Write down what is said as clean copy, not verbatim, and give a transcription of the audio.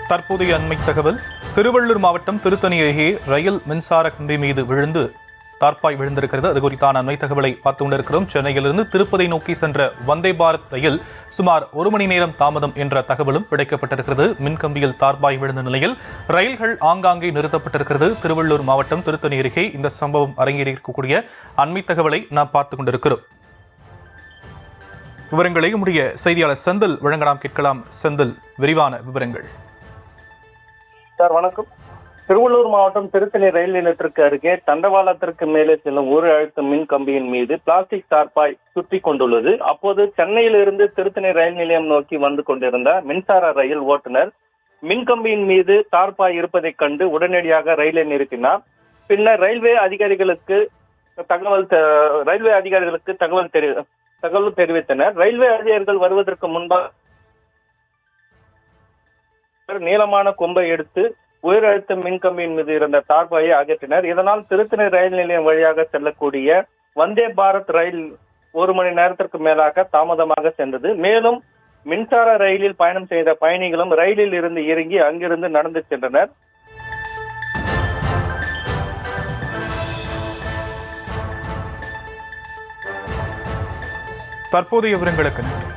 தற்போதைய அண்மை தகவல். திருவள்ளூர் மாவட்டம் திருத்தணி அருகே ரயில் மின்சார கம்பி மீது விழுந்து தார்பாய் விழுந்திருக்கிறது. அது குறித்தான அண்மை தகவலை பார்த்து கொண்டிருக்கிறோம். சென்னையிலிருந்து திருப்பதி நோக்கி சென்ற வந்தே பாரத் ரயில் சுமார் 1 மணி நேரம் தாமதம் என்ற தகவலும் கிடைக்கப்பட்டிருக்கிறது. மின்கம்பியில் தார்பாய் விழுந்த நிலையில் ரயில்கள் ஆங்காங்கே நிறுத்தப்பட்டிருக்கிறது. திருவள்ளூர் மாவட்டம் திருத்தணி அருகே இந்த சம்பவம் அரங்கேறியிருக்கக்கூடிய அண்மை தகவலை நாம் பார்த்துக் கொண்டிருக்கிறோம். விவரங்களை நம்முடைய செய்தியாளர் செந்தில் வழங்கலாம், கேட்கலாம். செந்தில், விரிவான விவரங்கள். சார் வணக்கம். திருவள்ளூர் மாவட்டம் திருத்தணி ரயில் நிலையத்திற்கு அருகே தண்டவாளத்திற்கு மேலே செல்லும் ஒரு அழுத்த மின் கம்பியின் மீது பிளாஸ்டிக் தார்பாய் சுற்றி கொண்டுள்ளது. அப்போது சென்னையிலிருந்து திருத்தணி ரயில் நிலையம் நோக்கி வந்து கொண்டிருந்த மின்சார ரயில் ஓட்டுநர் மின்கம்பியின் மீது தார்பாய் இருப்பதைக் கண்டு உடனடியாக ரயிலை நிறுத்தினார். பின்னர் ரயில்வே அதிகாரிகளுக்கு தகவல் தெரிவித்தனர். ரயில்வே அதிகாரிகள் வருவதற்கு முன்பாக நீளமான கொம்பை எடுத்து உயர் அழுத்த மின்கம்பியின் மீது இருந்த தார்பாயை அகற்றினர். இதனால் திருத்தணி ரயில் நிலையம் வழியாக செல்லக்கூடிய வந்தே பாரத் ரயில் 1 மணி நேரத்திற்கு மேலாக தாமதமாக சென்றது. மேலும் மின்சார ரயிலில் பயணம் செய்த பயணிகளும் ரயிலில் இருந்து இறங்கி அங்கிருந்து நடந்து சென்றனர். தற்போதைய விவரங்களுக்கு நன்றி.